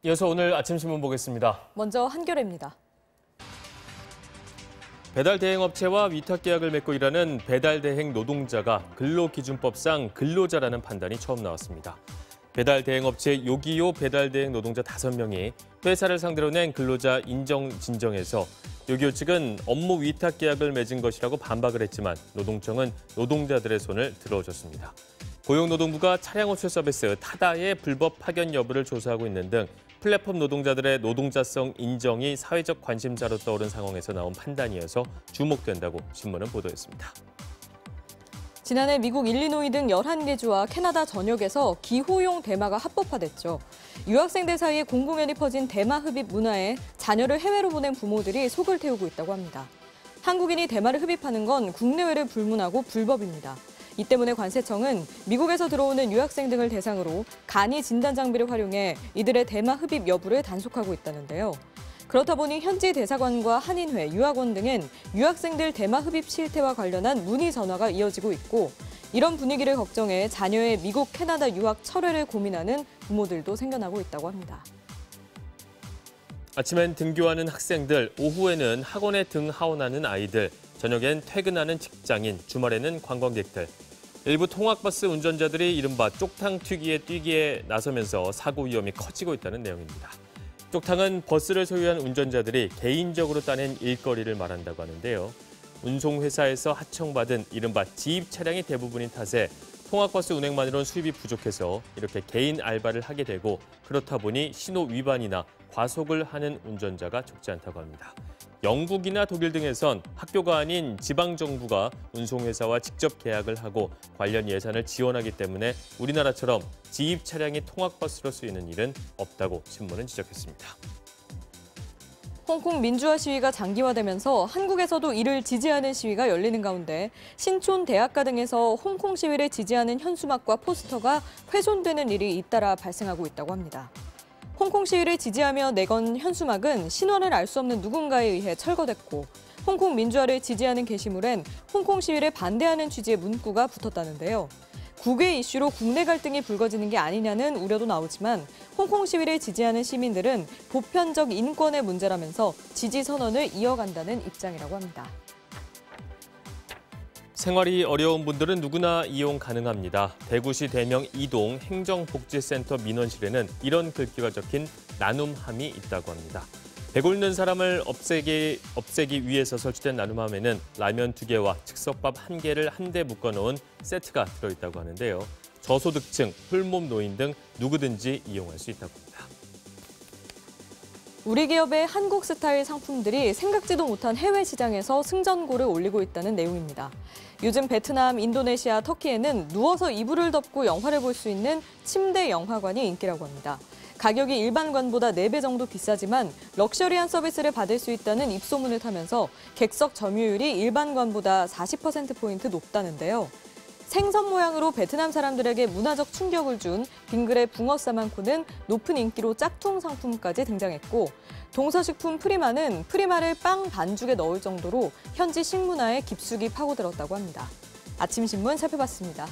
이어서 오늘 아침 신문 보겠습니다. 먼저 한겨레입니다. 배달 대행업체와 위탁 계약을 맺고 일하는 배달 대행 노동자가 근로기준법상 근로자라는 판단이 처음 나왔습니다. 배달 대행업체 요기요 배달 대행 노동자 5명이 회사를 상대로 낸 근로자 인정 진정에서 요기요 측은 업무 위탁 계약을 맺은 것이라고 반박을 했지만 노동청은 노동자들의 손을 들어줬습니다. 고용노동부가 차량 호출 서비스 타다의 불법 파견 여부를 조사하고 있는 등 플랫폼 노동자들의 노동자성 인정이 사회적 관심사로 떠오른 상황에서 나온 판단이어서 주목된다고 신문은 보도했습니다. 지난해 미국 일리노이 등 11개 주와 캐나다 전역에서 기호용 대마가 합법화됐죠. 유학생들 사이에 공공연히 퍼진 대마 흡입 문화에 자녀를 해외로 보낸 부모들이 속을 태우고 있다고 합니다. 한국인이 대마를 흡입하는 건 국내외를 불문하고 불법입니다. 이 때문에 관세청은 미국에서 들어오는 유학생 등을 대상으로 간이 진단 장비를 활용해 이들의 대마 흡입 여부를 단속하고 있다는데요. 그렇다 보니 현지 대사관과 한인회, 유학원 등엔 유학생들 대마 흡입 실태와 관련한 문의 전화가 이어지고 있고 이런 분위기를 걱정해 자녀의 미국, 캐나다 유학 철회를 고민하는 부모들도 생겨나고 있다고 합니다. 아침엔 등교하는 학생들, 오후에는 학원에 등하원하는 아이들, 저녁엔 퇴근하는 직장인, 주말에는 관광객들. 일부 통학버스 운전자들이 이른바 쪽탕 튀기에 뛰기에 나서면서 사고 위험이 커지고 있다는 내용입니다. 쪽탕은 버스를 소유한 운전자들이 개인적으로 따낸 일거리를 말한다고 하는데요. 운송회사에서 하청받은 이른바 지입 차량이 대부분인 탓에 통학버스 운행만으로는 수입이 부족해서 이렇게 개인 알바를 하게 되고 그렇다 보니 신호 위반이나 과속을 하는 운전자가 적지 않다고 합니다. 영국이나 독일 등에선 학교가 아닌 지방정부가 운송회사와 직접 계약을 하고 관련 예산을 지원하기 때문에 우리나라처럼 지입 차량이 통학버스로 쓰이는 일은 없다고 신문은 지적했습니다. 홍콩 민주화 시위가 장기화되면서 한국에서도 이를 지지하는 시위가 열리는 가운데 신촌 대학가 등에서 홍콩 시위를 지지하는 현수막과 포스터가 훼손되는 일이 잇따라 발생하고 있다고 합니다. 홍콩 시위를 지지하며 내건 현수막은 신원을 알 수 없는 누군가에 의해 철거됐고 홍콩 민주화를 지지하는 게시물엔 홍콩 시위를 반대하는 취지의 문구가 붙었다는데요. 국외 이슈로 국내 갈등이 불거지는 게 아니냐는 우려도 나오지만 홍콩 시위를 지지하는 시민들은 보편적 인권의 문제라면서 지지 선언을 이어간다는 입장이라고 합니다. 생활이 어려운 분들은 누구나 이용 가능합니다. 대구시 대명 이동 행정복지센터 민원실에는 이런 글귀가 적힌 나눔함이 있다고 합니다. 배고픈 사람을 없애기 위해서 설치된 나눔함에는 라면 2개와 즉석밥 1개를 한데 묶어놓은 세트가 들어있다고 하는데요. 저소득층, 홀몸 노인 등 누구든지 이용할 수 있다고 합니다. 우리 기업의 한국 스타일 상품들이 생각지도 못한 해외 시장에서 승전고를 올리고 있다는 내용입니다. 요즘 베트남, 인도네시아, 터키에는 누워서 이불을 덮고 영화를 볼 수 있는 침대 영화관이 인기라고 합니다. 가격이 일반관보다 4배 정도 비싸지만 럭셔리한 서비스를 받을 수 있다는 입소문을 타면서 객석 점유율이 일반관보다 40%포인트 높다는데요. 생선 모양으로 베트남 사람들에게 문화적 충격을 준 빙그레 붕어 싸만코는 높은 인기로 짝퉁 상품까지 등장했고 동서식품 프리마는 프리마를 빵 반죽에 넣을 정도로 현지 식문화에 깊숙이 파고들었다고 합니다. 아침 신문 살펴봤습니다.